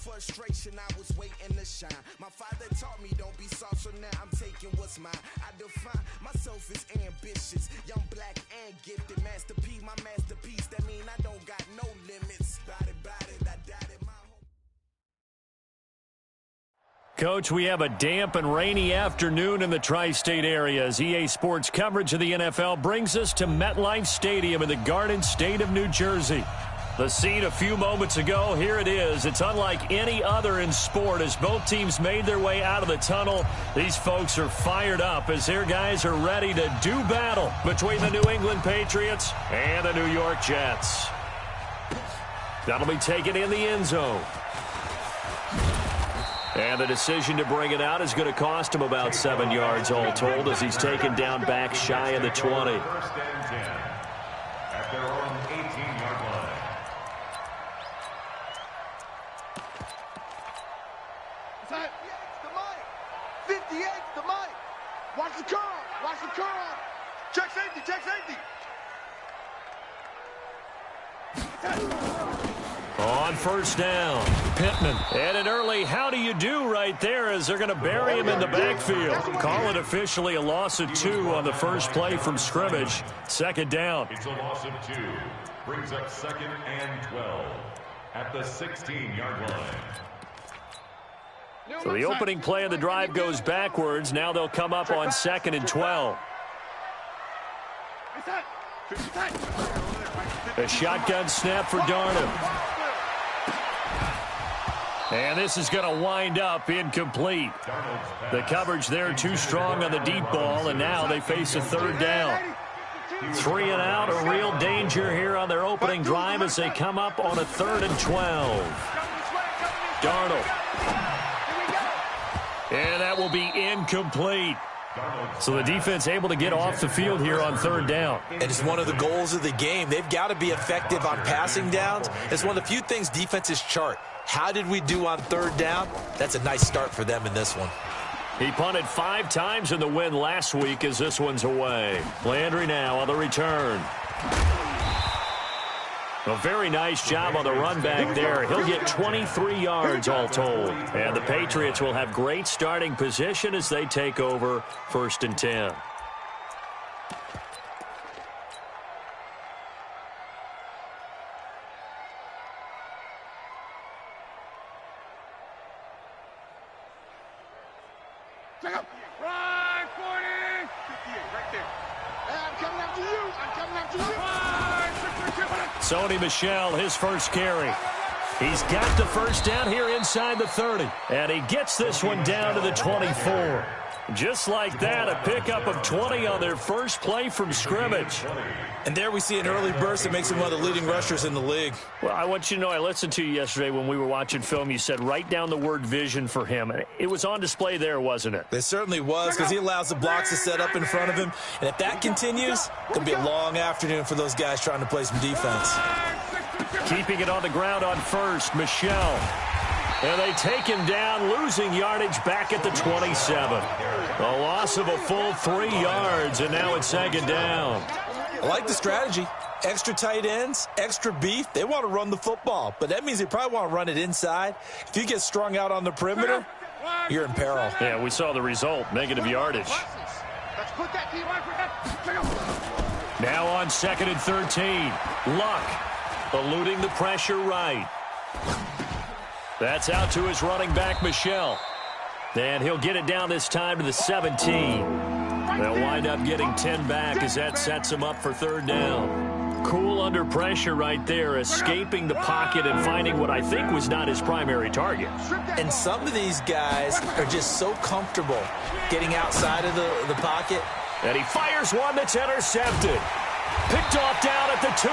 Frustration, I was waiting to shine. My father taught me don't be soft, so now I'm taking what's mine. I define myself as ambitious, young, black, and gifted. Master P, my masterpiece. That mean I don't got no limits. Bout it, I doubt it. Coach, we have a damp and rainy afternoon in the tri-state area as EA Sports coverage of the NFL brings us to MetLife Stadium in the Garden State of New Jersey. The scene a few moments ago, here it is. It's unlike any other in sport as both teams made their way out of the tunnel. These folks are fired up as their guys are ready to do battle between the New England Patriots and the New York Jets. That'll be taken in the end zone. And the decision to bring it out is going to cost him about 7 yards all told as he's taken down back shy of the 20. First and 10 at their own 18-yard line. The mic. 58, the mic. Watch the curl. Check safety. On first down, Pittman. And an early how do you do right there as they're going to bury him in the backfield. Call it officially a loss of 2 on the first play from scrimmage. Second down. It's a loss of 2. Brings up 2nd and 12 at the 16-yard line. So the opening play of the drive goes backwards. Now they'll come up on 2nd and 12. A shotgun snap for Darnold. And this is going to wind up incomplete. The coverage there too strong on the deep ball, and now they face a third down. 3 and out, a real danger here on their opening drive as they come up on a 3rd and 12. Darnold. And that will be incomplete. So the defense able to get off the field here on 3rd down. And it's one of the goals of the game. They've got to be effective on passing downs. It's one of the few things defenses chart. How did we do on 3rd down? That's a nice start for them in this one. He punted 5 times in the win last week as this one's away. Landry now on the return. A very nice job on the run back there. He'll get 23 yards all told. And the Patriots will have great starting position as they take over 1st and 10. Run, 40! 58, right there. I'm coming after you. Sony Michel, his first carry. He's got the first down here inside the 30. And he gets this one down to the 24. Just like that, a pickup of 20 on their first play from scrimmage. And there we see an early burst that makes him one of the leading rushers in the league. Well, I want you to know, I listened to you yesterday when we were watching film. You said write down the word vision for him. It was on display there, wasn't it? It certainly was, because he allows the blocks to set up in front of him. And if that continues, it's going to be a long afternoon for those guys trying to play some defense. Keeping it on the ground on first, Michel. And they take him down, losing yardage back at the 27. A loss of a full 3 yards, and now it's 2nd down. I like the strategy. Extra tight ends, extra beef. They want to run the football, but that means they probably want to run it inside. If you get strung out on the perimeter, you're in peril. Yeah, we saw the result, negative yardage. Now on 2nd and 13. Luck eluding the pressure right. That's out to his running back, Michel. And he'll get it down this time to the 17. They'll wind up getting 10 back as that sets him up for 3rd down. Cool under pressure right there, escaping the pocket and finding what I think was not his primary target. And some of these guys are just so comfortable getting outside of the pocket. And he fires one that's intercepted. Picked off down at the 2.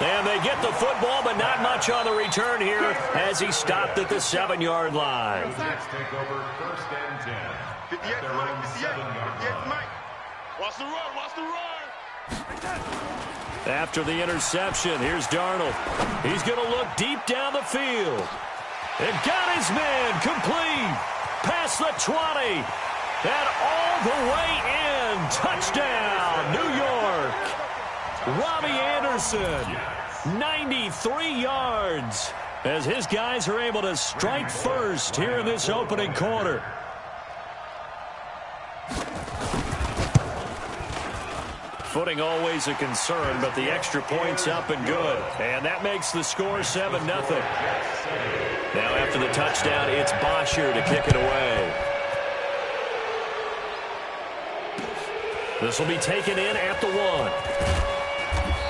And they get the football, but not much on the return here as he stopped at the 7-yard line. Let's take over 1st and 10. 58, Their own 7-yard line. Watch the run. After the interception, here's Darnold. He's going to look deep down the field. And got his man complete. Past the 20. And all the way in. Touchdown, New York. Robbie Anderson 93 yards as his guys are able to strike first here in this opening quarter. Footing always a concern, but the extra point's up and good. And that makes the score 7-0. Now after the touchdown, it's Bosher to kick it away. This will be taken in at the 1.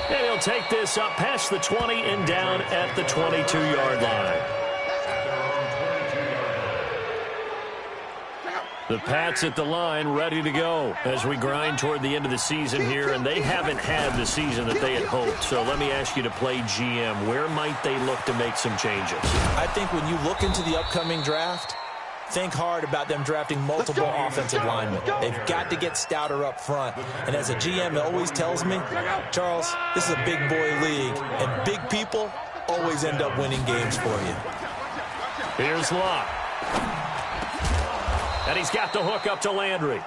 And he'll take this up past the 20 and down at the 22-yard line. The Pats at the line ready to go as we grind toward the end of the season here, and they haven't had the season that they had hoped. So let me ask you to play GM. Where might they look to make some changes? I think when you look into the upcoming draft, think hard about them drafting multiple offensive linemen. They've got to get stouter up front. And as a GM, it always tells me, Charles, this is a big boy league, and big people always end up winning games for you. Here's Locke. And he's got the hook up to Landry.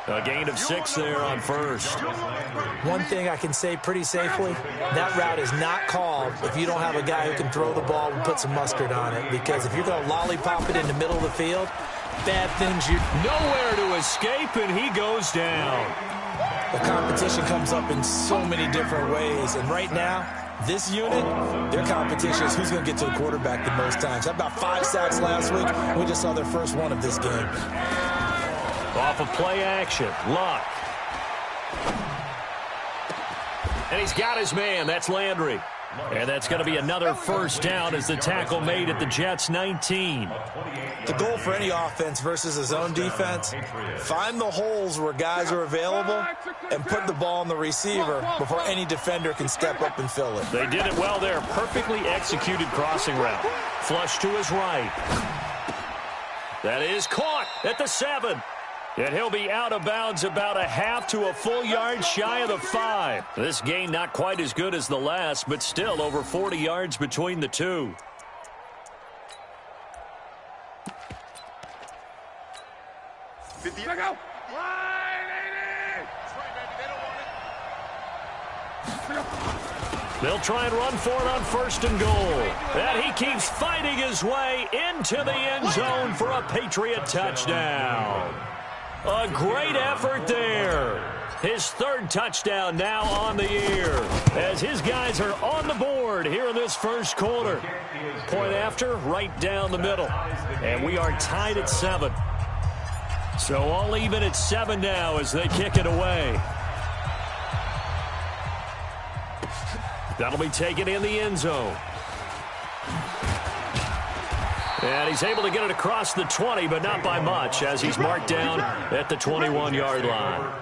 A gain of 6 there on first. One thing I can say pretty safely, that route is not called if you don't have a guy who can throw the ball and put some mustard on it. Because if you're going to lollipop it in the middle of the field, bad things. Nowhere to escape, and he goes down. The competition comes up in so many different ways. And right now, this unit, their competition is who's going to get to the quarterback the most times. Had about 5 sacks last week. We just saw their first one of this game. Off of play action, Luck. And he's got his man. That's Landry. And that's going to be another first down as the tackle made at the Jets' 19. The goal for any offense versus a zone defense, find the holes where guys are available and put the ball on the receiver before any defender can step up and fill it. They did it well there. Perfectly executed crossing route. Flush to his right. That is caught at the 7. And he'll be out of bounds about a half to a full yard shy of the 5. This gain not quite as good as the last, but still over 40 yards between the two. They'll try and run for it on first and goal. And he keeps fighting his way into the end zone for a Patriot touchdown. A great effort there. His 3rd touchdown now on the year as his guys are on the board here in this first quarter. Point after, right down the middle. And we are tied at 7. So all even at 7 now as they kick it away. That'll be taken in the end zone. And he's able to get it across the 20, but not by much, as he's marked down at the 21-yard line.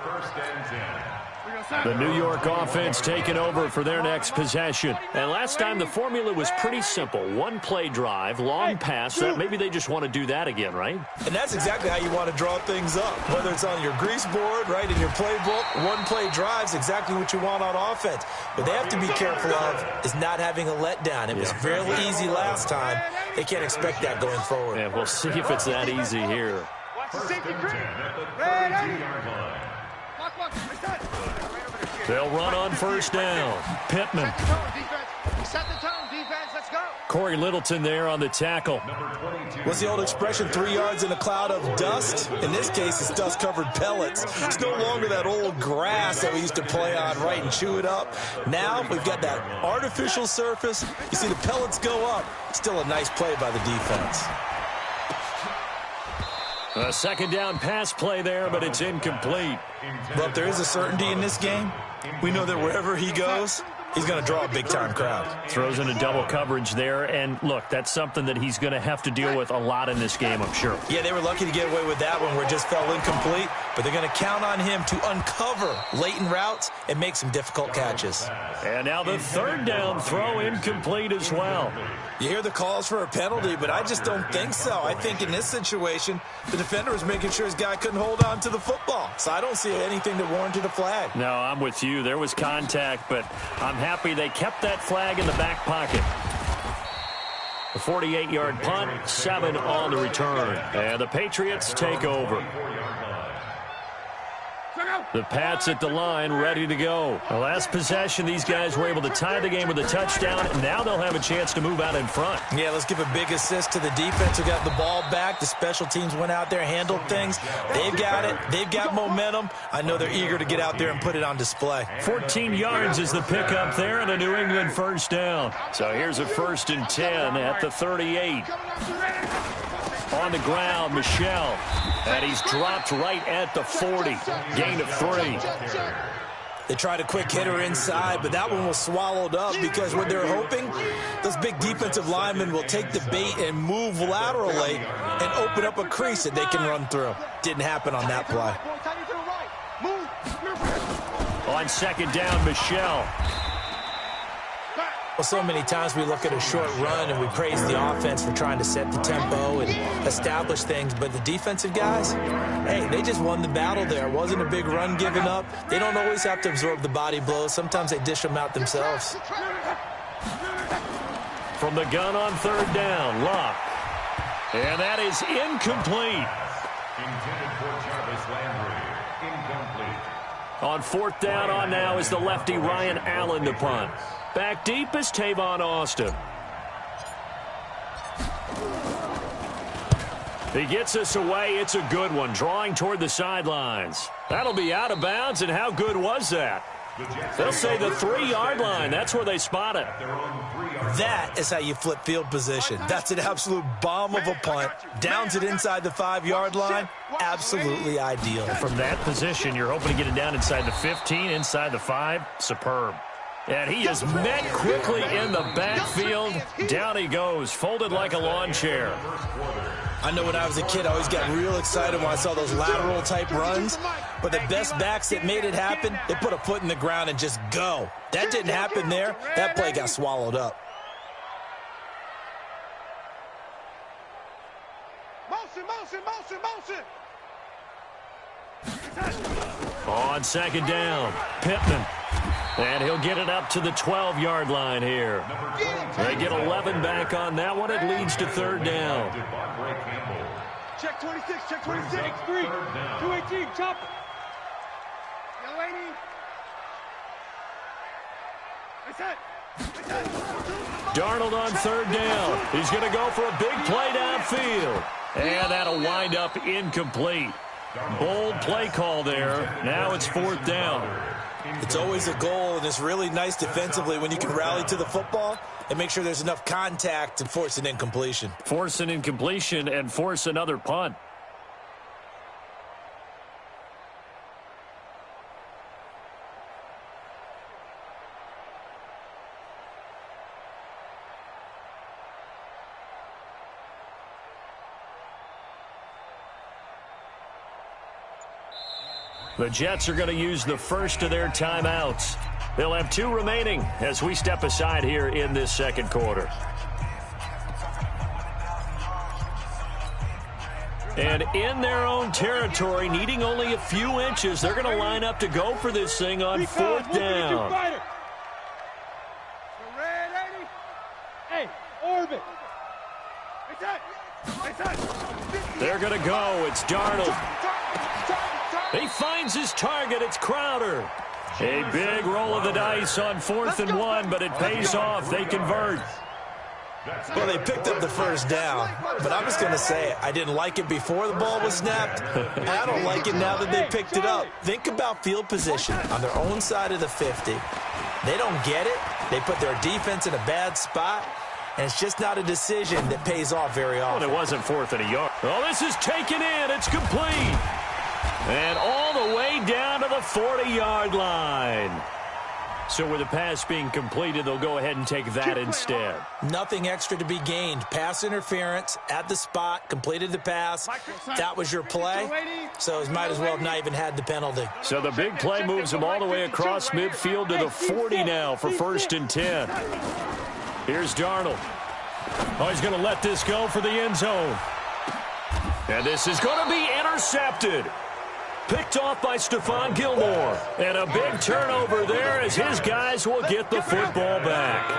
The New York offense taking over for their next possession. And last time the formula was pretty simple. 1-play drive, long pass. Maybe they just want to do that again, right? And that's exactly how you want to draw things up. Whether it's on your grease board, right, in your playbook, 1-play drive is exactly what you want on offense. What they have to be careful of is not having a letdown. It was fairly easy last time. They can't expect that going forward. Yeah, we'll see if it's that easy here. They'll run on first down. Pittman. Set the tone, defense. Let's go. Corey Littleton there on the tackle. What's the old expression, 3 yards in a cloud of dust? In this case, it's dust-covered pellets. It's no longer that old grass that we used to play on, right, and chew it up. Now we've got that artificial surface. You see the pellets go up. Still a nice play by the defense. A 2nd down pass play there, but it's incomplete. Well, if there is a certainty in this game, we know that wherever he goes, he's going to draw a big-time crowd. Throws in a double coverage there, and look, that's something that he's going to have to deal with a lot in this game, I'm sure. Yeah, they were lucky to get away with that one where it just fell incomplete, but they're going to count on him to uncover latent routes and make some difficult catches. And now the 3rd down throw incomplete as well. You hear the calls for a penalty, but I just don't think so. I think in this situation, the defender was making sure his guy couldn't hold on to the football. So I don't see anything that warranted a flag. No, I'm with you. There was contact, but I'm happy they kept that flag in the back pocket. A 48-yard punt, 7 on the return. And the Patriots take over. The Pats at the line, ready to go. The last possession, these guys were able to tie the game with a touchdown, and now they'll have a chance to move out in front. Yeah, let's give a big assist to the defense who got the ball back. The special teams went out there, handled things. They've got it. They've got momentum. I know they're eager to get out there and put it on display. 14 yards is the pickup there, and a New England first down. So here's a 1st and 10 at the 38. On the ground, Michel. And he's dropped right at the 40. Gain of 3. They tried a quick hitter inside, but that one was swallowed up because what they're hoping, those big defensive linemen will take the bait and move laterally and open up a crease that they can run through. Didn't happen on that play. On 2nd down, Michel. Well, so many times we look at a short run and we praise the offense for trying to set the tempo and establish things, but the defensive guys, hey, they just won the battle there. It wasn't a big run given up. They don't always have to absorb the body blows. Sometimes they dish them out themselves. From the gun on 3rd down, Locke. And that is incomplete. Intended for Jarvis Landry. Incomplete. On 4th down on now is the lefty Ryan Allen to punt. Back deep is Tavon Austin. He gets us away. It's a good one, drawing toward the sidelines. That'll be out of bounds, and how good was that? They'll say the 3-yard line. That's where they spot it. That is how you flip field position. That's an absolute bomb of a punt. Downs it inside the 5-yard line. Absolutely ideal. From that position, you're hoping to get it down inside the 15, inside the 5. Superb. And he is met quickly in the backfield. Down he goes, folded like a lawn chair. I know when I was a kid, I always got real excited when I saw those lateral-type runs. But the best backs that made it happen, they put a foot in the ground and just go. That didn't happen there. That play got swallowed up. Motion. On 2nd down, Pittman. And he'll get it up to the 12-yard line here. They get 11 back on that one. It leads to 3rd down. Check 26, check 26. 3, 218, chop it. Young lady. Darnold on 3rd down. He's going to go for a big play downfield. And that'll wind up incomplete. Bold play call there. Now it's 4th down. It's always a goal, and it's really nice defensively when you can rally to the football and make sure there's enough contact to force an incompletion. Force an incompletion and force another punt. The Jets are going to use the first of their timeouts. They'll have 2 remaining as we step aside here in this 2nd quarter. And in their own territory, needing only a few inches, they're going to line up to go for this thing on 4th down. Hey, orbit. They're going to go. It's Darnold. He finds his target. It's Crowder. A big roll of the dice on 4th and 1, but it pays off. They convert. Well, they picked up the 1st down, but I'm just going to say I didn't like it before the ball was snapped, and I don't like it now that they picked it up. Think about field position on their own side of the 50. They don't get it. They put their defense in a bad spot, and it's just not a decision that pays off very often. Well, it wasn't 4th and a yard. Oh, this is taken in. It's complete. And all the way down to the 40-yard line. So with the pass being completed, they'll go ahead and take that instead. Nothing extra to be gained. Pass interference at the spot, completed the pass. That was your play, so it might as well have not even had the penalty. So the big play moves them all the way across midfield to the 40 now for 1st and 10. Here's Darnold. Oh, he's going to let this go for the end zone. And this is going to be intercepted. Picked off by Stephon Gilmore. And a big turnover there as his guys will get the football back.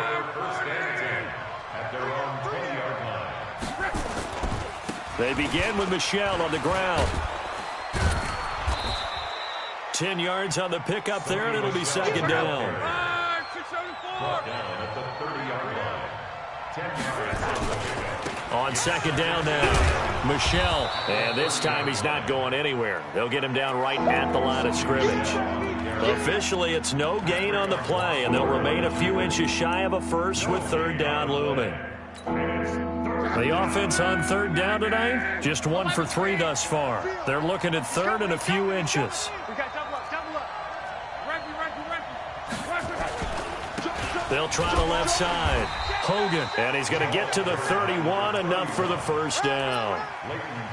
They begin with Michel on the ground. 10 yards on the pickup there, and it'll be second down. Brought down at the 30-yard line. 10 yards on the pickup. On second down now, Michelle. And this time he's not going anywhere. They'll get him down right at the line of scrimmage. Officially, it's no gain on the play, and they'll remain a few inches shy of a first with third down looming. The offense on third down tonight, just 1 for 3 thus far. They're looking at third and a few inches. They'll try the left side. Hogan, and he's going to get to the 31, enough for the first down.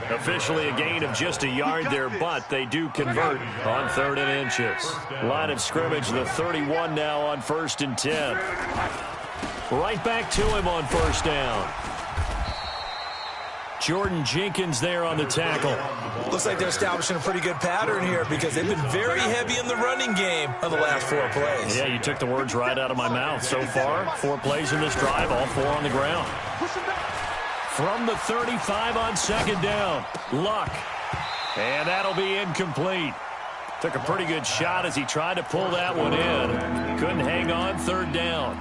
Officially a gain of just a yard there, but they do convert on 3rd and inches. Line of scrimmage, the 31 now on 1st and 10. Right back to him on first down. Jordan Jenkins there on the tackle. Looks like they're establishing a pretty good pattern here because they've been very heavy in the running game on the last 4 plays. Yeah, you took the words right out of my mouth. So far, 4 plays in this drive, all 4 on the ground. From the 35 on second down, Luck. And that'll be incomplete. Took a pretty good shot as he tried to pull that one in. Couldn't hang on, 3rd down.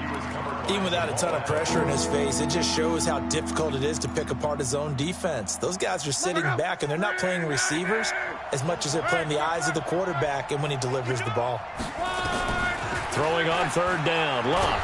Even without a ton of pressure in his face, it just shows how difficult it is to pick apart his own defense. Those guys are sitting back, and they're not playing receivers as much as they're playing the eyes of the quarterback and when he delivers the ball. Throwing on 3rd down, Luck.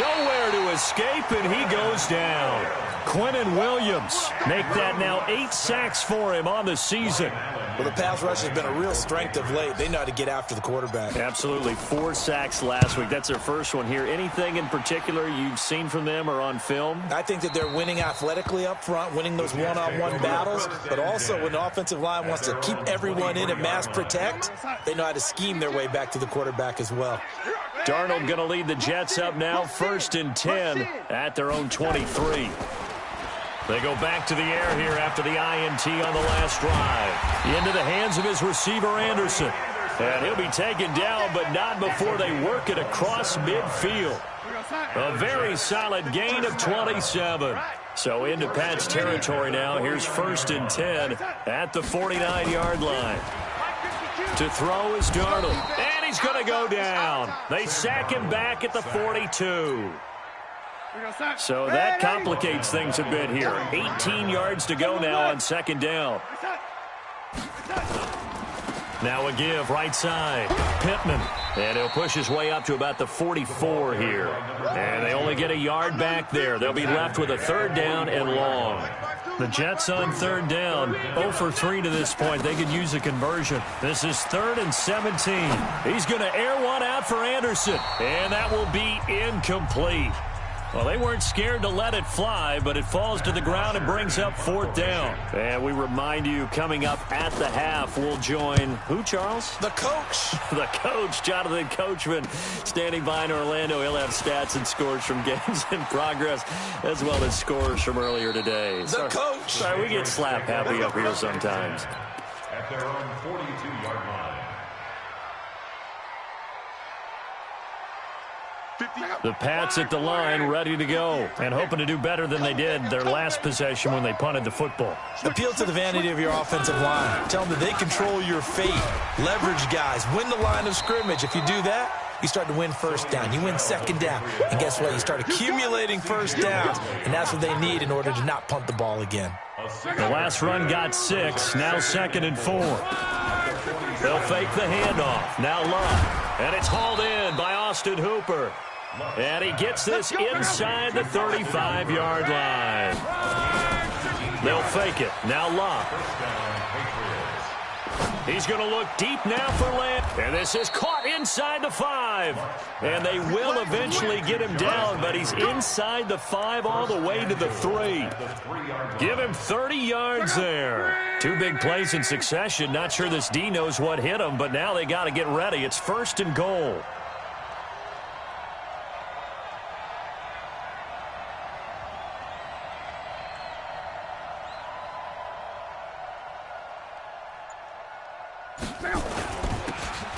Nowhere to escape, and he goes down. Quinnen Williams make that now 8 sacks for him on the season. Well, the pass rush has been a real strength of late. They know how to get after the quarterback. Absolutely. 4 sacks last week. That's their first one here. Anything in particular you've seen from them or on film? I think that they're winning athletically up front, winning those one-on-one battles, but also when the offensive line wants to keep everyone in and mass protect, they know how to scheme their way back to the quarterback as well. Darnold going to lead the Jets up now, 1st and 10 at their own 23. They go back to the air here after the INT on the last drive. Into the hands of his receiver, Anderson. And he'll be taken down, but not before they work it across midfield. A very solid gain of 27. So into Pat's territory now. Here's 1st and 10 at the 49-yard line. To throw is Darnold. And he's going to go down. They sack him back at the 42. So that complicates things a bit here. 18 yards to go now on second down. Now a give right side. Pittman. And he'll push his way up to about the 44 here. And they only get a yard back there. They'll be left with a 3rd down and long. The Jets on 3rd down. 0 for 3 to this point. They could use a conversion. This is 3rd and 17. He's going to air one out for Anderson. And that will be incomplete. Well, they weren't scared to let it fly, but it falls to the ground and brings up 4th down. And we remind you, coming up at the half, we'll join who, Charles? The coach. The coach, Jonathan Coachman, standing by in Orlando. He'll have stats and scores from games in progress, as well as scores from earlier today. The coach. Sorry, we get slap happy up here sometimes. At their own 42-yard line. The Pats at the line, ready to go, and hoping to do better than they did their last possession when they punted the football. Appeal to the vanity of your offensive line. Tell them that they control your fate. Leverage guys. Win the line of scrimmage. If you do that, you start to win 1st down. You win 2nd down. And guess what? You start accumulating 1st downs, and that's what they need in order to not punt the ball again. The last run got 6. Now 2nd and 4. They'll fake the handoff. Now Luck. And it's hauled in by Austin Hooper. And he gets this inside the 35-yard line. They'll fake it. Now Luck. He's going to look deep now for Lamb. And this is caught inside the 5. And they will eventually get him down, but he's inside the 5 all the way to the 3. Give him 30 yards there. 2 big plays in succession. Not sure this D knows what hit him, but now they got to get ready. It's 1st and goal.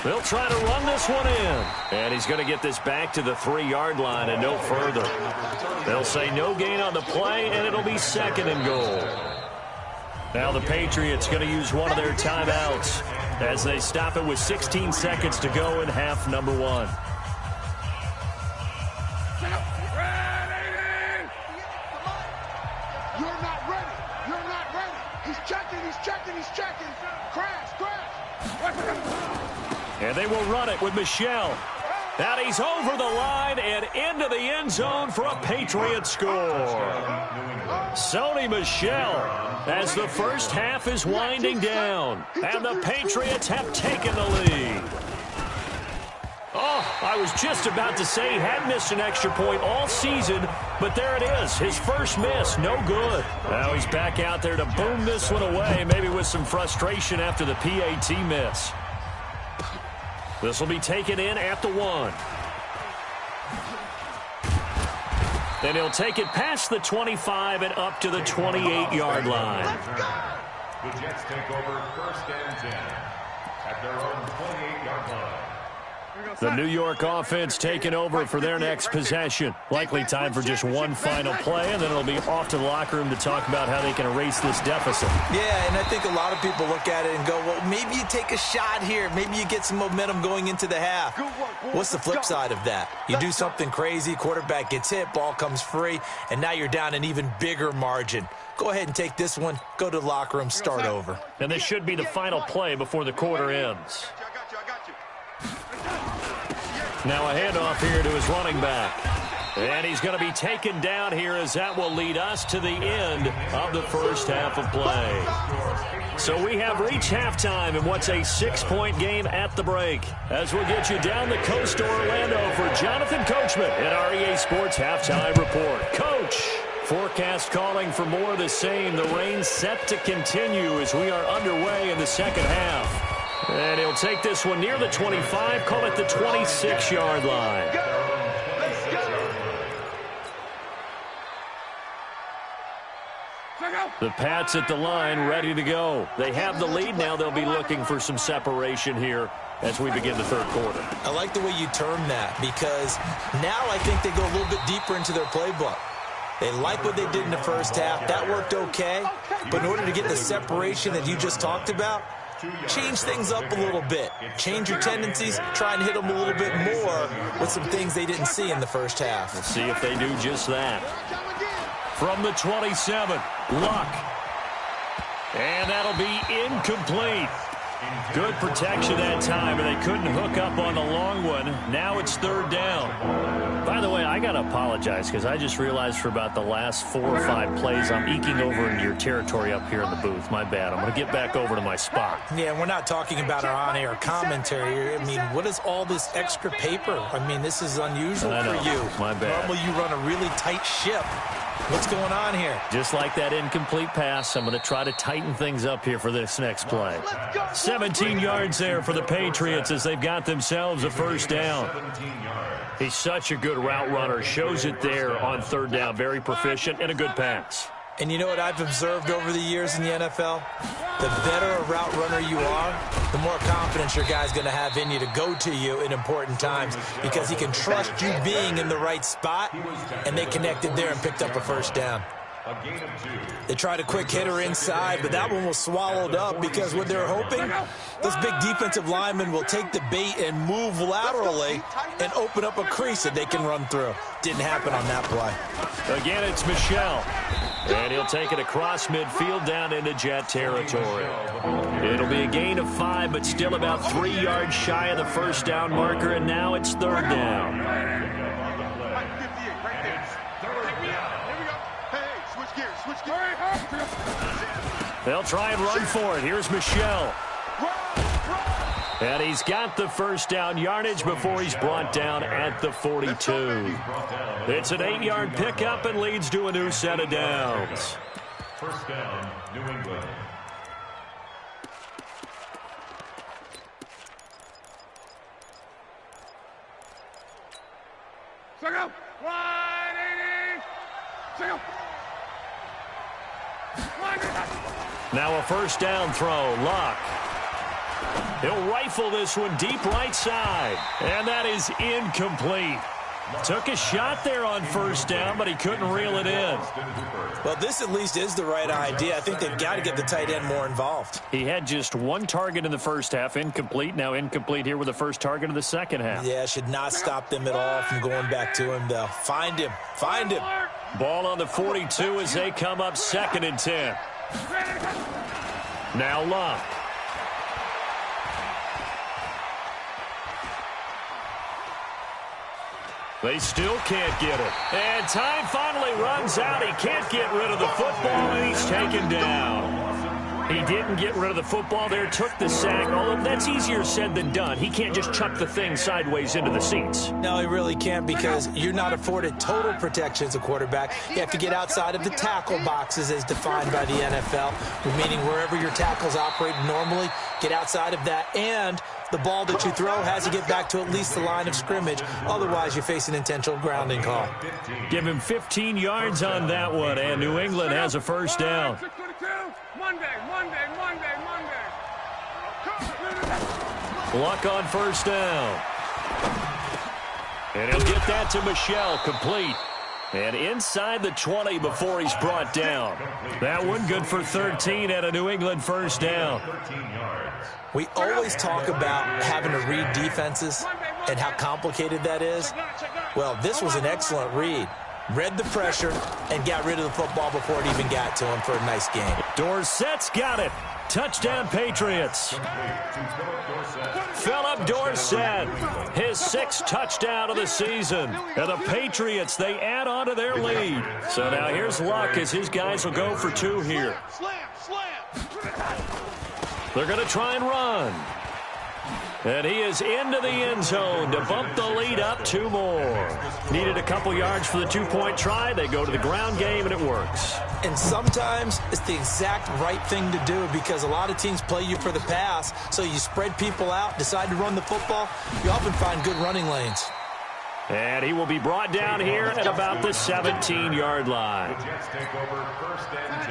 They'll try to run this one in. And he's going to get this back to the 3-yard line and no further. They'll say no gain on the play, and it'll be 2nd and goal. Now the Patriots going to use one of their timeouts. as they stop it with 16 seconds to go in half number 1. You're not ready. You're not ready. He's checking. Crash. And they will run it with Michel. And he's over the line and into the end zone for a Patriot score. Sony Michel, as the first half is winding down, and the Patriots have taken the lead. Oh, I was just about to say he had missed an extra point all season, but there it is, his first miss, no good. Now he's back out there to boom this one away, maybe with some frustration after the PAT miss. This will be taken in at the 1. Then he'll take it past the 25 and up to the 28-yard line. The Jets take over 1st and 10 at their own 28-yard line. The New York offense taking over for their next possession. Likely time for just one final play, and then it'll be off to the locker room to talk about how they can erase this deficit. Yeah, and I think a lot of people look at it and go, well, maybe you take a shot here. Maybe you get some momentum going into the half. What's the flip side of that? You do something crazy, quarterback gets hit, ball comes free, and now you're down an even bigger margin. Go ahead and take this one, go to the locker room, start over. And this should be the final play before the quarter ends. Now a handoff here to his running back. And he's going to be taken down here as that will lead us to the end of the first half of play. So we have reached halftime in what's a 6-point game at the break. As we'll get you down the coast to Orlando for Jonathan Coachman at our EA Sports Halftime Report. Coach, forecast calling for more of the same. The rain set to continue as we are underway in the second half. And he'll take this one near the 25, call it the 26-yard line. The Pats at the line, ready to go. They have the lead now. They'll be looking for some separation here as we begin the third quarter. I like the way you term that, because now I think they go a little bit deeper into their playbook. They like what they did in the first half. That worked okay. But in order to get the separation that you just talked about, change things up a little bit. Change your tendencies. Try and hit them a little bit more with some things they didn't see in the first half. We'll see if they do just that. From the 27, Luck. And that'll be incomplete. Good protection that time, and they couldn't hook up on the long one. Now it's third down. By the way, I got to apologize because I just realized for about the last 4 or 5 plays, I'm eking over into your territory up here in the booth. My bad. I'm going to get back over to my spot. Yeah, we're not talking about our on-air commentary. I mean, what is all this extra paper? I mean, this is unusual for you. My bad. Normally you run a really tight ship. What's going on here? Just like that incomplete pass, I'm going to try to tighten things up here for this next play. 17 yards there for the Patriots as they've got themselves a first down. He's such a good route runner. Shows it there on third down. Very proficient and a good pass. And you know what I've observed over the years in the NFL? The better a route runner you are, the more confidence your guy's going to have in you to go to you in important times, because he can trust you being in the right spot, and they connected there and picked up a first down. They tried a quick hitter inside, but that one was swallowed up because what they're hoping, those big defensive linemen will take the bait and move laterally and open up a crease that they can run through. Didn't happen on that play. Again, it's Michel. And he'll take it across midfield down into Jet territory. It'll be a gain of 5, but still about 3 yards shy of the first down marker, and now it's third down. They'll try and run for it. Here's Michel. And he's got the first down yardage before he's brought down at the 42. It's an 8-yard pickup and leads to a new set of downs. First down, New England. Second, 180. Second. Now a first down throw. Luck. He'll rifle this one deep right side. And that is incomplete. Took a shot there on first down, but he couldn't reel it in. Well, this at least is the right idea. I think they've got to get the tight end more involved. He had just one target in the first half, incomplete. Now incomplete here with the first target of the second half. Yeah, should not stop them at all from going back to him, though. Find him. Find him. Ball on the 42 as they come up 2nd and 10. Now Locke. They still can't get it. And time finally runs out. He can't get rid of the football, and he's taken down. He didn't get rid of the football there, took the sack. Although that's easier said than done. He can't just chuck the thing sideways into the seats. No, he really can't, because you're not afforded total protection as a quarterback. You have to get outside of the tackle boxes as defined by the NFL, meaning wherever your tackles operate normally, get outside of that. And the ball that you throw has to get back to at least the line of scrimmage. Otherwise, you face an intentional grounding call. Give him 15 yards on that one, and New England has a first down. Monday. Luck on first down. And he'll get that to Michel, complete. And inside the 20 before he's brought down. That one good for 13 at a New England first down. We always talk about having to read defenses and how complicated that is. Well, this was an excellent read. Read the pressure and got rid of the football before it even got to him for a nice game. Dorsett's got it. Touchdown, Patriots. Philip Dorsett, his 6th touchdown of the season. And the Patriots, they add on to their lead. So now here's Luck as his guys will go for 2 here. They're going to try and run. And he is into the end zone to bump the lead up 2 more. Needed a couple yards for the 2-point try. They go to the ground game, and it works. And sometimes it's the exact right thing to do, because a lot of teams play you for the pass, so you spread people out, decide to run the football. You often find good running lanes. And he will be brought down here at about the 17-yard line.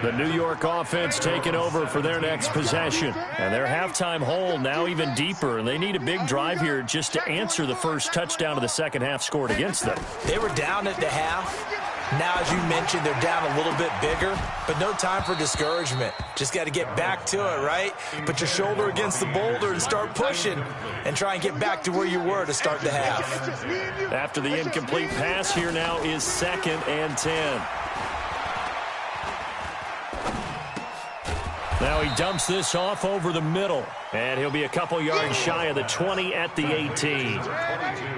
The New York offense taking over for their next possession. And their halftime hole now even deeper. And they need a big drive here just to answer the first touchdown of the second half scored against them. They were down at the half. Now, as you mentioned, they're down a little bit bigger, but no time for discouragement. Just got to get back to it, right? Put your shoulder against the boulder and start pushing and try and get back to where you were to start the half. After the incomplete pass, here now is 2nd and 10. Now he dumps this off over the middle, and he'll be a couple yards shy of the 20 at the 18.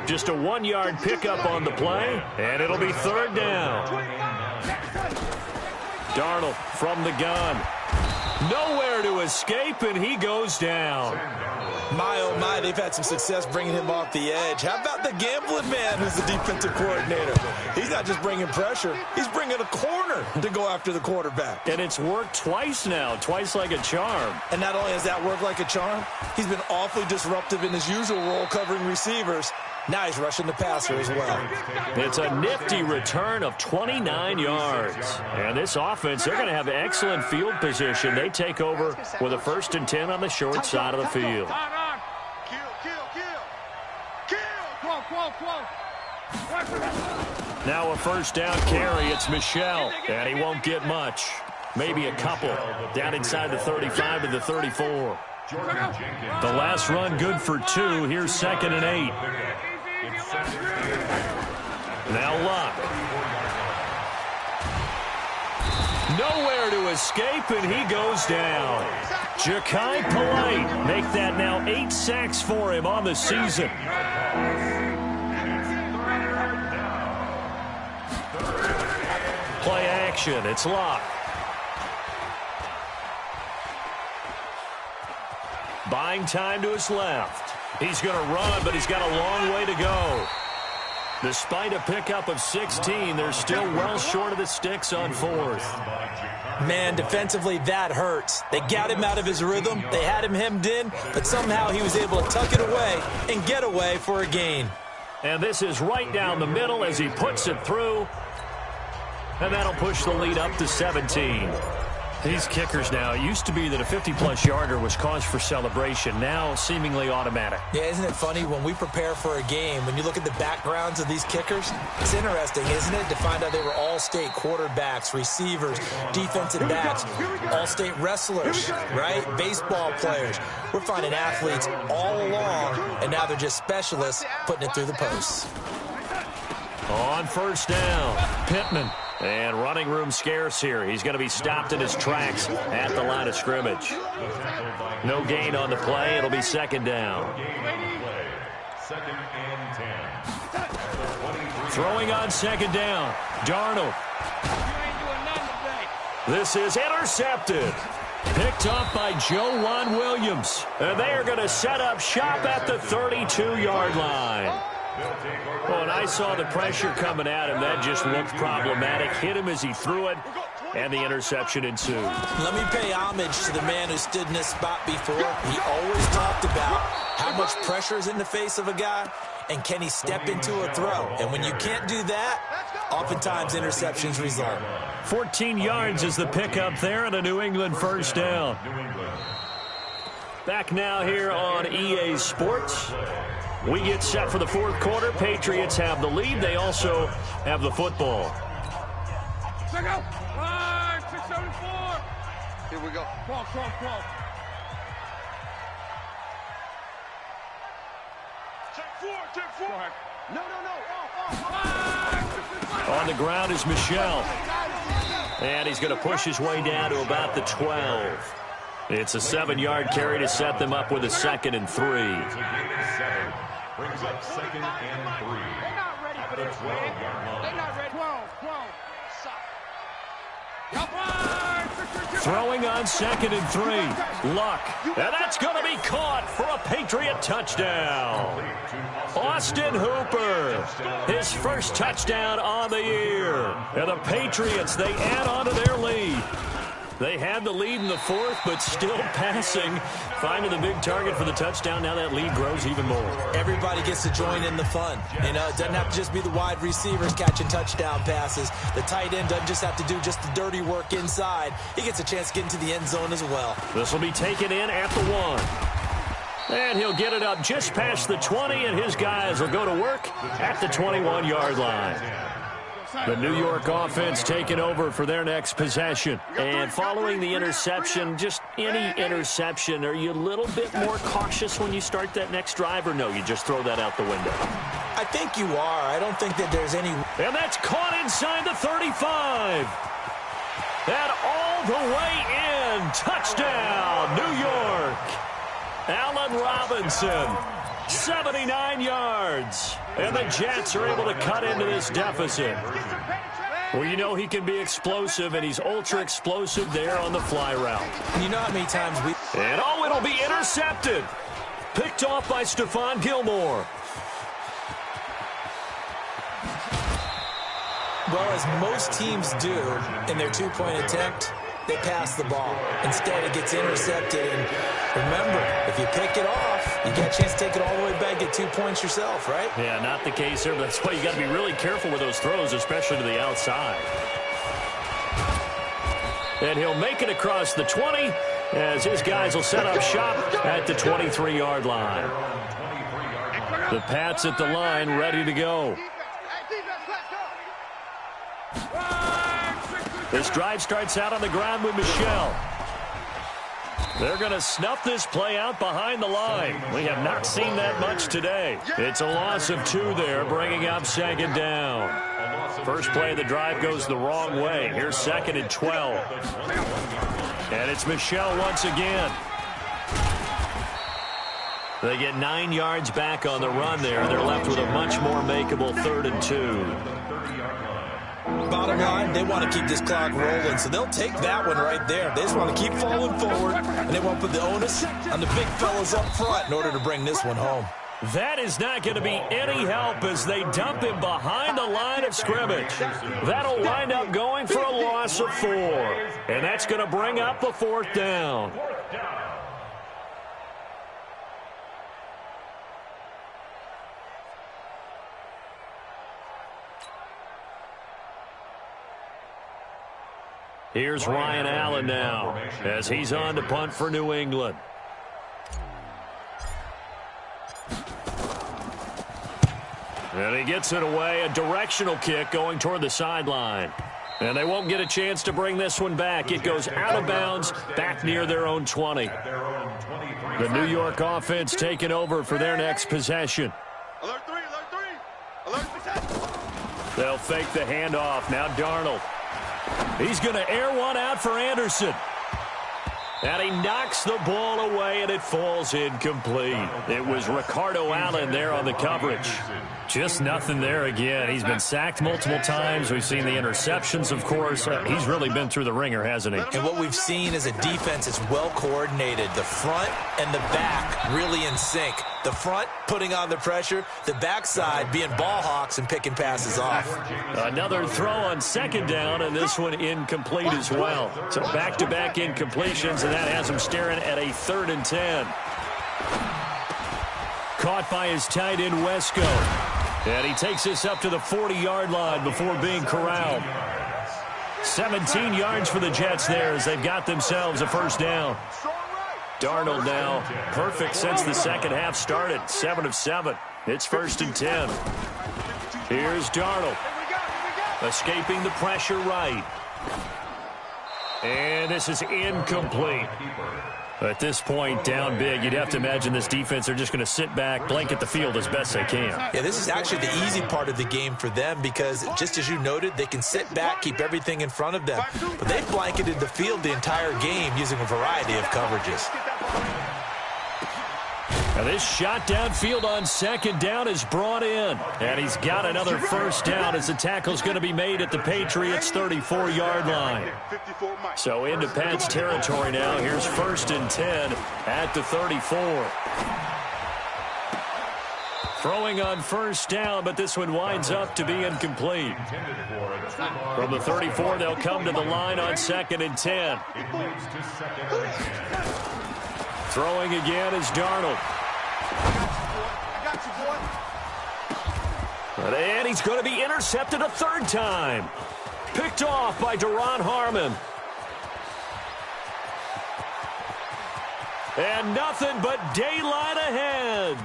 Just a 1-yard pickup on the play, and it'll be 3rd down. Darnold from the gun. Nowhere to escape, and he goes down. My, oh my, they've had some success bringing him off the edge. How about the gambling man who's the defensive coordinator? He's not just bringing pressure. He's bringing a corner to go after the quarterback. And it's worked twice now, twice like a charm. And not only has that worked like a charm, he's been awfully disruptive in his usual role covering receivers. Now he's rushing the passer as well. It's a nifty return of 29 yards. And this offense, they're going to have excellent field position. They take over with a 1st and 10 on the short side of the field. Now a 1st down carry. It's Michel, and he won't get much. Maybe a couple. Down inside the 35 to the 34. The last run good for 2. Here's 2nd and 8. Now Luck. Nowhere to escape, and he goes down. Ja'Kai Polite make that now 8 sacks for him on the season. Play action. It's Luck. Buying time to his left. He's going to run, but he's got a long way to go. Despite a pickup of 16, they're still well short of the sticks on 4th. Man, defensively, that hurts. They got him out of his rhythm. They had him hemmed in, but somehow he was able to tuck it away and get away for a gain. And this is right down the middle as he puts it through. And that'll push the lead up to 17. These kickers now, it used to be that a 50-plus yarder was cause for celebration. Now seemingly automatic. Yeah, isn't it funny when we prepare for a game, when you look at the backgrounds of these kickers? It's interesting, isn't it, to find out they were all-state quarterbacks, receivers, defensive backs, all-state wrestlers, right? Baseball players. We're finding athletes all along, and now they're just specialists putting it through the posts. On first down, Pittman. And running room scarce here. He's going to be stopped in his tracks at the line of scrimmage. No gain on the play. It'll be second down. Second and 10. Throwing on second down, Darnold. This is intercepted. Picked off by Joe Williams. And they are going to set up shop at the 32-yard line. Well, and I saw the pressure coming at him. That just looked problematic. Hit him as he threw it, and the interception ensued. Let me pay homage to the man who stood in this spot before. He always talked about how much pressure is in the face of a guy, and can he step into a throw. And when you can't do that, oftentimes interceptions result. 14 yards is the pickup there, and a New England first down. Back now here on EA Sports. We get set for the fourth quarter. Patriots have the lead. They also have the football. Check out. 674. Here we go. Cross. Check four. Go ahead. No. On the ground is Michel. And he's going to push his way down to about the 12. It's a 7-yard carry to set them up with a 2nd and 3. Brings up 2nd and 3. They're not ready for this. 12-yard line. They're not ready. 12. Throwing on 2nd and 3. Luck. And that's going to be caught for a Patriot touchdown. Austin Hooper. His first touchdown on the year. And the Patriots, they add on to their lead. They had the lead in the fourth, but still passing. Finding the big target for the touchdown. Now that lead grows even more. Everybody gets to join in the fun. You know, it doesn't have to just be the wide receivers catching touchdown passes. The tight end doesn't just have to do just the dirty work inside. He gets a chance to get into the end zone as well. This will be taken in at the 1. And he'll get it up just past the 20, and his guys will go to work at the 21-yard line. The New York offense taking over for their next possession. And following the interception, just any interception, are you a little bit more cautious when you start that next drive, or no, you just throw that out the window? I think you are. I don't think that there's any... And that's caught inside the 35. And all the way in. Touchdown, New York. Allen Robinson. 79 yards. And the Jets are able to cut into this deficit. Well, you know he can be explosive, and he's ultra-explosive there on the fly route. You know how many times we... And, it'll be intercepted. Picked off by Stephon Gilmore. Well, as most teams do in their two-point attempt, they pass the ball. Instead, it gets intercepted. And remember, if you pick it off, you get a chance to take it all the way back, get 2 points yourself, right? Yeah, not the case here. But that's why you got to be really careful with those throws, especially to the outside. And he'll make it across the 20 as his guys will set up shop at the 23-yard line. The Pats at the line ready to go. This drive starts out on the ground with Michel. They're going to snuff this play out behind the line. We have not seen that much today. It's a loss of 2 there, bringing up 2nd down. First play of the drive goes the wrong way. Here's 2nd and 12. And it's Michel once again. They get 9 yards back on the run there. They're left with a much more makeable 3rd and 2. Bottom line, they want to keep this clock rolling, so they'll take that one right there. They just want to keep falling forward, and they want to put the onus on the big fellas up front in order to bring this one home. That is not going to be any help as they dump him behind the line of scrimmage. That'll wind up going for a loss of 4, and that's going to bring up the 4th down. Here's Ryan Allen now as he's on to punt for New England. And he gets it away, a directional kick going toward the sideline. And they won't get a chance to bring this one back. It goes out of bounds back near their own 20. The New York offense taking over for their next possession. Alert 3, alert 3. Alert possession. They'll fake the handoff. Now Darnold. He's going to air one out for Anderson. And he knocks the ball away, and it falls incomplete. It was Ricardo Allen there on the coverage. Just nothing there again. He's been sacked multiple times. We've seen the interceptions, of course. He's really been through the ringer, hasn't he? And what we've seen is a defense that's well coordinated. The front and the back really in sync. The front putting on the pressure, the backside being ball hawks and picking passes off. Another throw on second down, and this one incomplete as well. So back-to-back incompletions, and that has him staring at a 3rd and 10. Caught by his tight end, Wesco. And he takes this up to the 40-yard line before being corralled. 17 yards for the Jets there as they've got themselves a first down. Darnold now perfect since the second half started. 7 of 7. It's 1st and 10. Here's Darnold. Escaping the pressure right. And this is incomplete. At this point, down big, you'd have to imagine this defense, they're just going to sit back, blanket the field as best they can. Yeah, this is actually the easy part of the game for them because, just as you noted, they can sit back, keep everything in front of them. But they've blanketed the field the entire game using a variety of coverages. Now this shot downfield on second down is brought in. And he's got another first down as the tackle's going to be made at the Patriots' 34-yard line. So into Pat's territory now. Here's 1st and 10 at the 34. Throwing on first down, but this one winds up to be incomplete. From the 34, they'll come to the line on 2nd and 10. Throwing again is Darnold. And he's going to be intercepted a 3rd time. Picked off by Deron Harmon. And nothing but daylight ahead.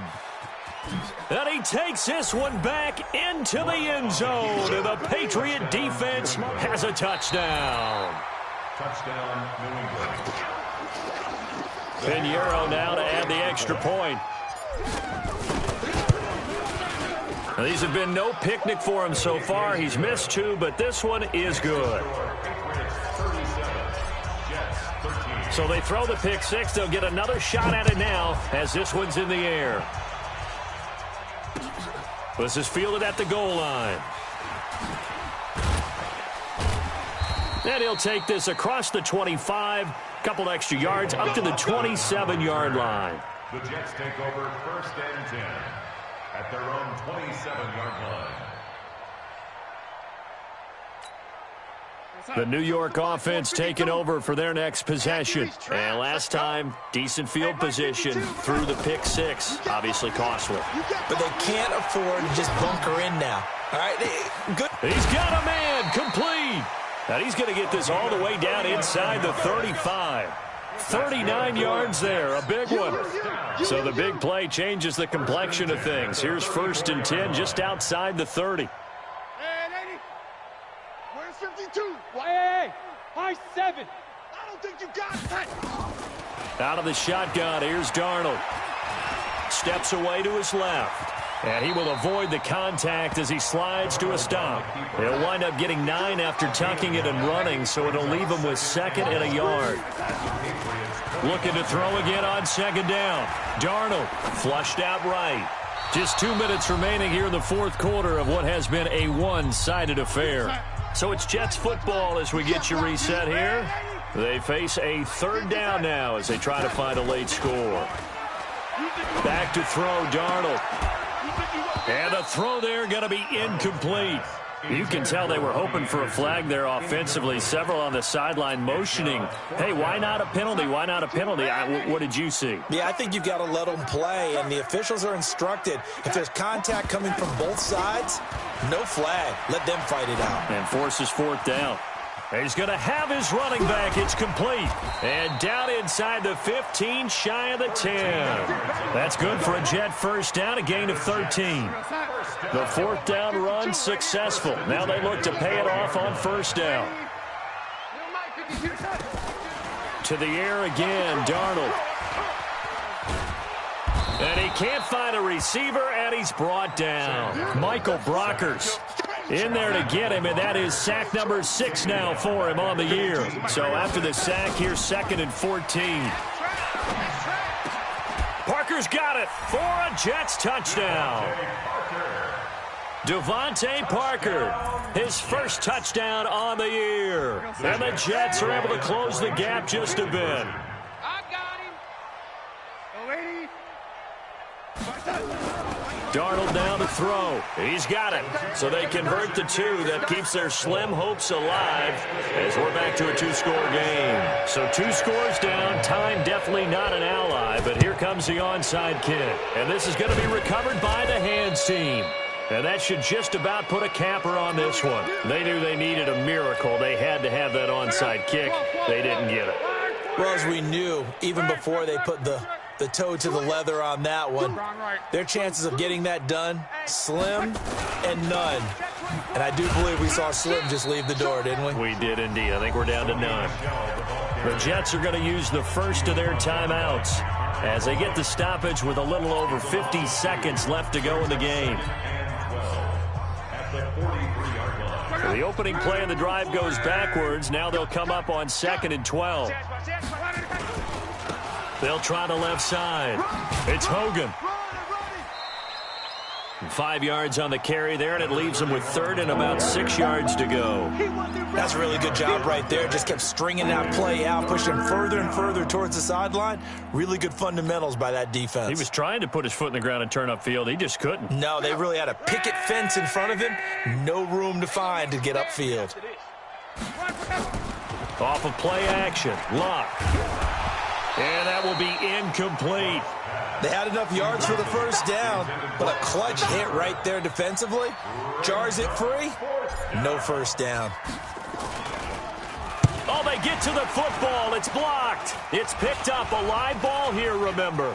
And he takes this one back into the end zone. And the Patriot defense has a touchdown. Touchdown, New England. Pinheiro now to add the extra point. Now, these have been no picnic for him so far. He's missed 2, but this one is good. So they throw the pick 6. They'll get another shot at it now as this one's in the air. This is fielded at the goal line. And he'll take this across the 25. Couple extra yards up to the 27-yard line. The Jets take over 1st and 10 at their own 27-yard line. The New York offense taking over for their next possession. And last time, decent field position through the pick 6. Obviously costly. But they can't afford to just bunker in now. All right, good. He's got a man, complete. And he's going to get this all the way down inside the 35. 39 yards there, a big one. So the big play changes the complexion of things. Here's 1st and 10 just outside the 30. And 80. Where's 52? Hey, high 7. I don't think you got it. Out of the shotgun, here's Darnold. Steps away to his left. And he will avoid the contact as he slides to a stop. He'll wind up getting 9 after tucking it and running, so it'll leave him with 2nd and a yard. Looking to throw again on 2nd down. Darnold flushed out right. Just 2 minutes remaining here in the 4th quarter of what has been a one-sided affair. So it's Jets football as we get you reset here. They face a 3rd down now as they try to find a late score. Back to throw, Darnold. And the throw there going to be incomplete. You can tell they were hoping for a flag there offensively. Several on the sideline motioning. Hey, why not a penalty? Why not a penalty? What did you see? Yeah, I think you've got to let them play, and the officials are instructed. If there's contact coming from both sides, no flag. Let them fight it out. And forces 4th down. He's going to have his running back. It's complete. And down inside the 15, shy of the 10. That's good for a Jet first down, a gain of 13. The fourth down run successful. Now they look to pay it off on first down. To the air again, Darnold. And he can't find a receiver, and he's brought down. Michael Brockers in there to get him, and that is sack number 6 now for him on the year. So after the sack, here's 2nd and 14. Parker's got it for a Jets touchdown. Devontae Parker, his first touchdown on the year. And the Jets are able to close the gap just a bit. Darnold down to throw. He's got it. So they convert the 2. That keeps their slim hopes alive as we're back to a 2-score game. So 2 scores down. Time definitely not an ally, but here comes the onside kick. And this is going to be recovered by the hands team. And that should just about put a capper on this one. They knew they needed a miracle. They had to have that onside kick. They didn't get it. Well, as we knew, even before they put the toe to the leather on that one, their chances of getting that done, slim and none. And I do believe we saw Slim just leave the door, didn't we? We did indeed. I think we're down to none. The Jets are going to use the first of their timeouts as they get the stoppage with a little over 50 seconds left to go in the game. The opening play of the drive goes backwards. Now they'll come up on 2nd and 12. They'll try the left side. It's Hogan. 5 yards on the carry there, and it leaves them with 3rd and about 6 yards to go. That's a really good job right there. Just kept stringing that play out, pushing further and further towards the sideline. Really good fundamentals by that defense. He was trying to put his foot in the ground and turn upfield. He just couldn't. No, they really had a picket fence in front of him. No room to find to get upfield. Off of play action. Lock. And that will be incomplete. They had enough yards for the first down, but a clutch hit right there defensively. Jars it free. No first down. Oh, they get to the football. It's blocked. It's picked up. A live ball here, remember.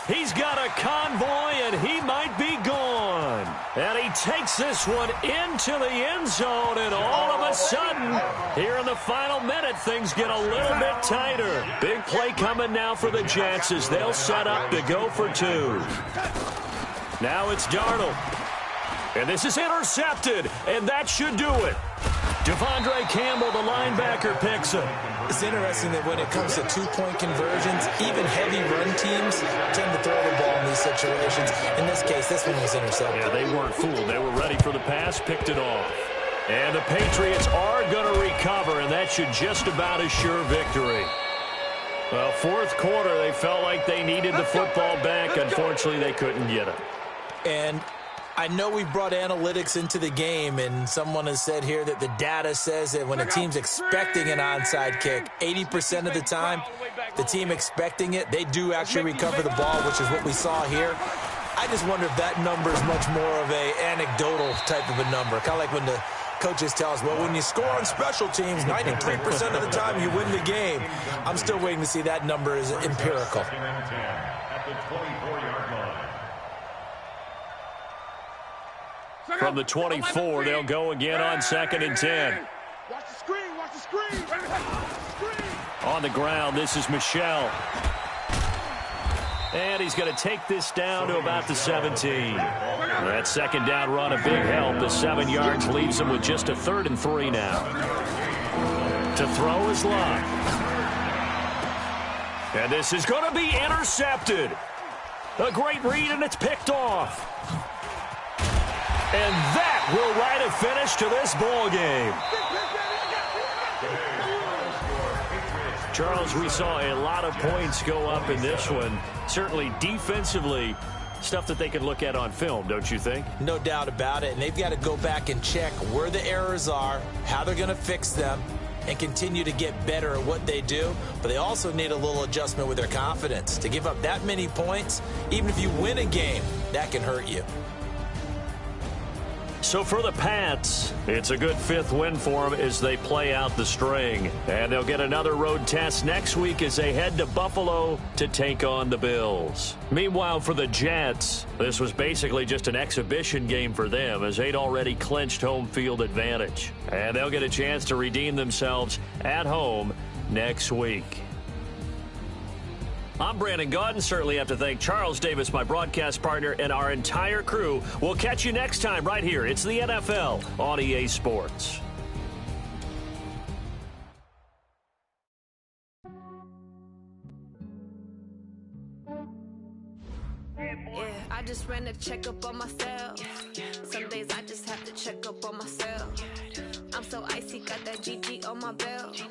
He's got a convoy, and he might be gone. And he takes this one into the end zone, and all of a sudden, here in the final minute, things get a little bit tighter. Big play coming now for the Jets as they'll set up to go for 2. Now it's Darnold. And this is intercepted, and that should do it. Devondre Campbell, the linebacker, picks him. It's interesting that when it comes to 2-point conversions, even heavy run teams tend to throw the ball in these situations. In this case, this one was intercepted. Yeah, they weren't fooled. They were ready for the pass, picked it off. And the Patriots are going to recover, and that should just about assure victory. Well, fourth quarter, they felt like they needed the football back. Unfortunately, they couldn't get it. And I know we brought analytics into the game, and someone has said here that the data says that when a team's expecting an onside kick, 80% of the time, the team expecting it, they do actually recover the ball, which is what we saw here. I just wonder if that number is much more of a anecdotal type of a number, kind of like when the coaches tell us, well, when you score on special teams, 93% of the time you win the game. I'm still waiting to see that number is empirical. From the 24, they'll go again on 2nd and 10. Watch the screen, watch the screen. On the ground, this is Michel. And he's going to take this down to about the 17. That second down run, a big help. The 7 yards leaves him with just a 3rd and 3 now. To throw is Locke. And this is going to be intercepted. A great read, and it's picked off. And that will write a finish to this ball game. Charles, we saw a lot of points go up in this one. Certainly defensively, stuff that they can look at on film, don't you think? No doubt about it. And they've got to go back and check where the errors are, how they're going to fix them, and continue to get better at what they do. But they also need a little adjustment with their confidence. To give up that many points, even if you win a game, that can hurt you. So for the Pats, it's a good fifth win for them as they play out the string. And they'll get another road test next week as they head to Buffalo to take on the Bills. Meanwhile, for the Jets, this was basically just an exhibition game for them as they'd already clinched home field advantage. And they'll get a chance to redeem themselves at home next week. I'm Brandon Gaudin. Certainly have to thank Charles Davis, my broadcast partner, and our entire crew. We'll catch you next time right here. It's the NFL on EA Sports. Yeah, I just ran a checkup on myself. Some days I just have to check up on myself. I'm so icy, got that GG on my belt.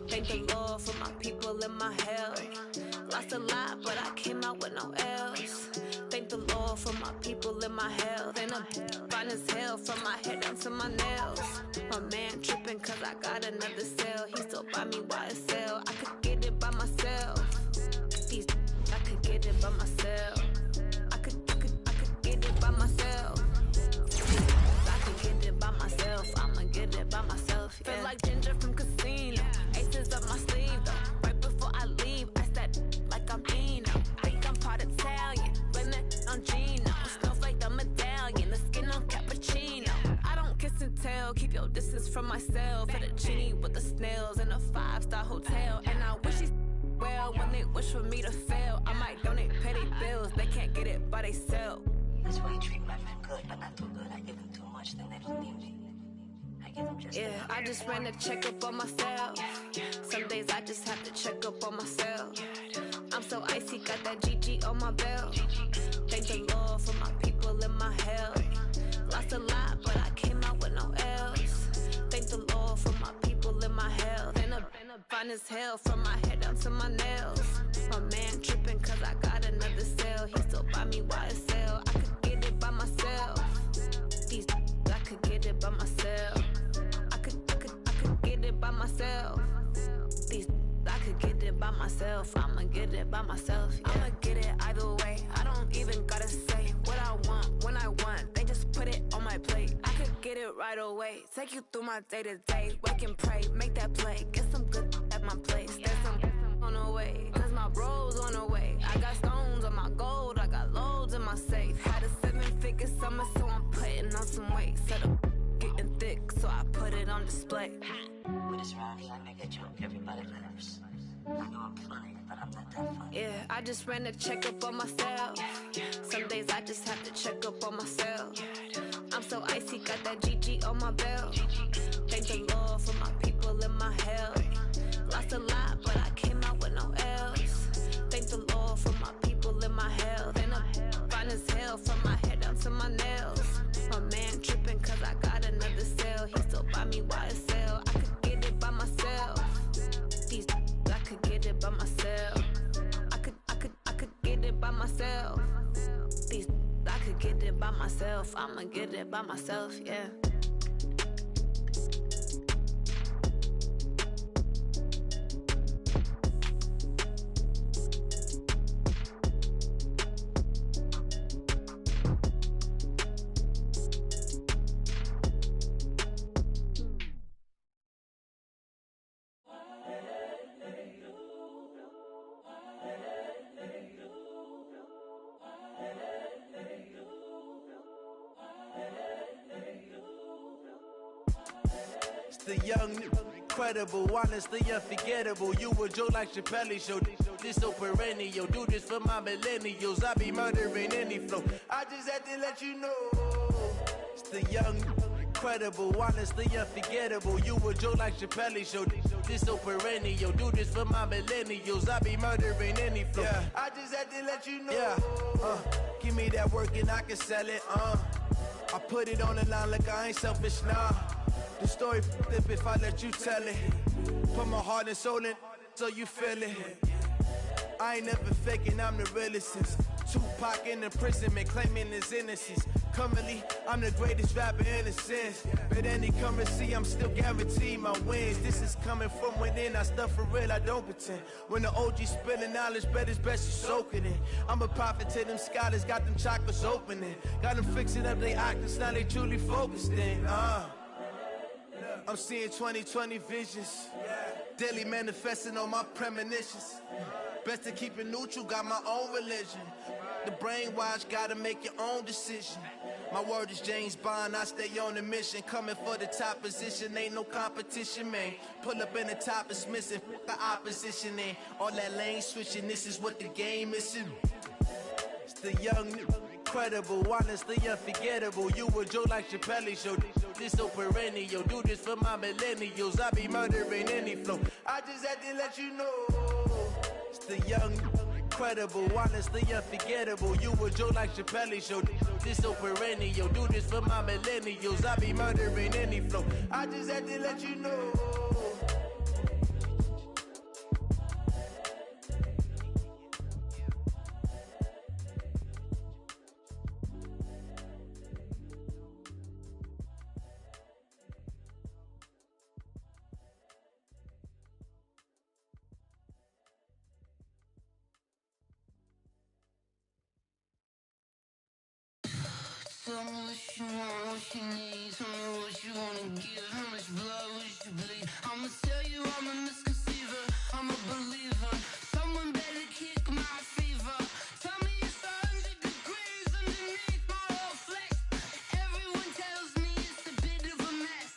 Thank the Lord for my people and my health. Lost a lot, but I came out with no L's. Thank the Lord for my people and my health. And I'm fine as hell from my head down to my nails. My man tripping cause I got another cell. He still buy me YSL. I could get it by myself. I could get it by myself. I could get it by myself. I could get it by myself. I'ma get it by myself. Yeah. Feel like Ginger from Casino. Aces up my sleeve though. Right before I leave, I said like I'm Eno. Think I'm part Italian. Blame it on Gino. Smells like the medallion. The skin on cappuccino. I don't kiss and tell. Keep your distance from myself. Hit a genie with the snails in a 5-star hotel. And I wish he's well when they wish for me to fail. I might donate petty bills. They can't get it by they sell. That's why you treat my men good, but not too good. I give them too much, then they don't need me. I give them just enough. I just ran a checkup on myself. Some days I just have to check up on myself. I'm so icy, got that GG on my belt. Thank the Lord for my people and my health. Lost a lot, but I came out with no L's. Thank the Lord for my people and my health. And I'm fine as hell from my head down to my nails. My man tripping cause I got another cell. He still buy me YSL. I could get it by myself. I could get it by myself. I could get it by myself. I could get it by myself. I'ma get it by myself. Yeah. I'ma get it either way. I don't even gotta say what I want when I want. They just put it on my plate. I could get it right away. Take you through my day to day. Wake and pray, make that play. Get some good at my place. There's some on the way. Cause my bro's on the way. I got stones on my gold. I got loads in my safe. Had a 7-figure summer, so I'm putting on some weight. Set up getting thick, so I put it on display. With this round here, I make a joke. Everybody laughs. I know I'm funny, but I'm not that funny. Yeah, I just ran a checkup on myself. Some days I just have to check up on myself. I'm so icy, got that GG on my belt. Thank the Lord for my people and my health. Lost a lot, but I came out with no L's. Thank the Lord for my people and my health. And I'm fine as hell from my head down to my nails. My man tripping cause I got another cell. He still buy me YSL. I could get it by myself. I could get it by myself. I could get it by myself. I could get it by myself. I'ma get it by myself, yeah. The young, incredible, honestly unforgettable. You a joke like Chappelle show. This so perennial. Do this for my millennials. I be murdering any flow. I just had to let you know. It's the young, incredible, honestly unforgettable. You a joke like Chappelle show. This so perennial. Do this for my millennials. I be murdering any flow. Yeah. I just had to let you know. Yeah. Give me that work and I can sell it. I put it on the line like I ain't selfish, nah. The story flip if I let you tell it. Put my heart and soul in so you feel it. I ain't never faking, I'm the realest since Tupac in imprisonment, claiming his innocence. Currently, I'm the greatest rapper in a sense. But any currency, I'm still guaranteed my wins. This is coming from within, I stuff for real, I don't pretend. When the OG spilling knowledge, bet it's best you soak it in. I'm a prophet to them scholars, got them chakras opening. Got them fixing up they octaves, now they truly focused in. I'm seeing 2020 visions. Daily manifesting on my premonitions. Best to keep it neutral, got my own religion. The brainwash, gotta make your own decision. My word is James Bond, I stay on the mission. Coming for the top position, ain't no competition, man. Pull up in the top, it's missing, the opposition in. All that lane switching, this is what the game is. It's the young, incredible, honestly unforgettable. You a joke like Chappelle show. This so perennial, do this for my millennials. I be murdering any flow. I just had to let you know. It's the young, incredible, honestly unforgettable. You a joke like Chappelle show. This so perennial, do this for my millennials. I be murdering any flow. I just had to let you know. Tell me what you want, what you need. Tell me what you wanna give. How much blood would you bleed? I'ma tell you I'm a misconceiver. I'm a believer. Someone better kick my fever. Tell me it's 100 degrees underneath my whole flesh. Everyone tells me it's a bit of a mess.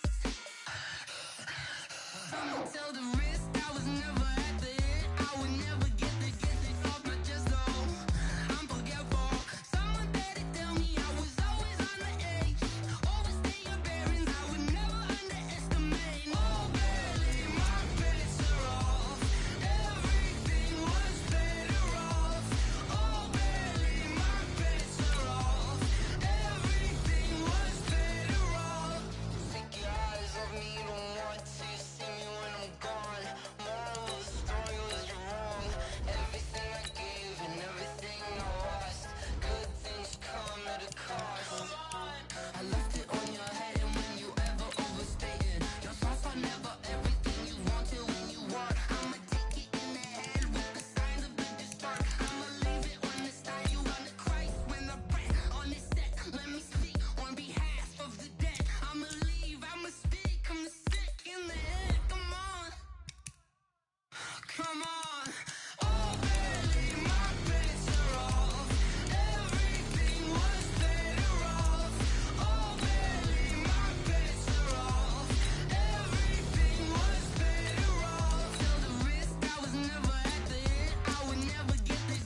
I'ma tell the risk I was never at the end. I would never get this off my chest though. I'm forgetful. Someone better tell me I was always on the edge. Overstay your bearings, I would never underestimate. Oh, barely, my bets are off. Everything was better off. Oh, barely, my bets are off. Everything was better off. Take your eyes off me, don't want to see me when I'm gone. Moral of the story was you're wrong. Everything I gave and everything I lost. Good things come at a cost. I left it on your head, and when you ever overstay it, your thoughts are never everything you wanted when you want. I'ma take it in the head with the signs of the distort. I'ma leave it on the side, you on the Christ when I press on this set. Let me speak on behalf of the dead. I'ma leave, I'ma speak, I'm sick in the head. Come on, come on. Oh, barely, my bets are off. Everything was better off. Oh, barely, my bets are off. Everything was better off. Till the risk, I was never at the end. I would never get this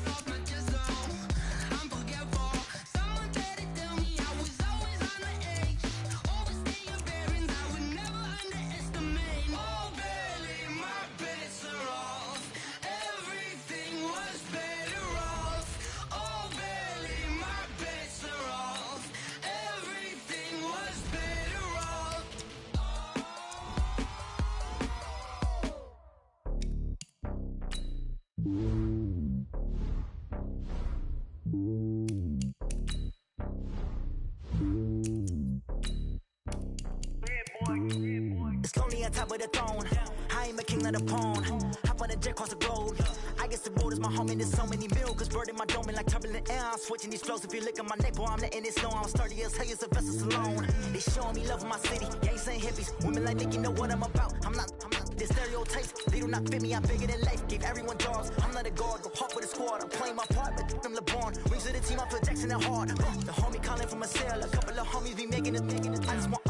off my chest though. I'm forgetful. Someone better tell me I was always on the edge. Overstay your bearings, I would never underestimate. Oh, barely, my bets are off. Everything was better off. Oh, barely, my bets are off. Everything was better off. It's lonely on top of the throne. I am a king of the pawn. Hop on a jet across the globe. I guess the road is my home and there's so many miracles burning my dome and like turbulent air. I'm switching these flows. If you look at my neck, boy, I'm letting it slow. I'm sturdy as hell, it's a vessel alone. They showing me love in my city. Yeah, ain't saying hippies. Women like Nick, you know what I'm about. I'm not the stereotypes. They do not fit me. I'm bigger than life. Gave everyone jobs. I'm not a guard. Go hard for the squad. I'm playing my part, but I'm LeBron. Wings of the team, I feel Jackson and hard. The homie calling from a cell. A couple of homies be making it. I just want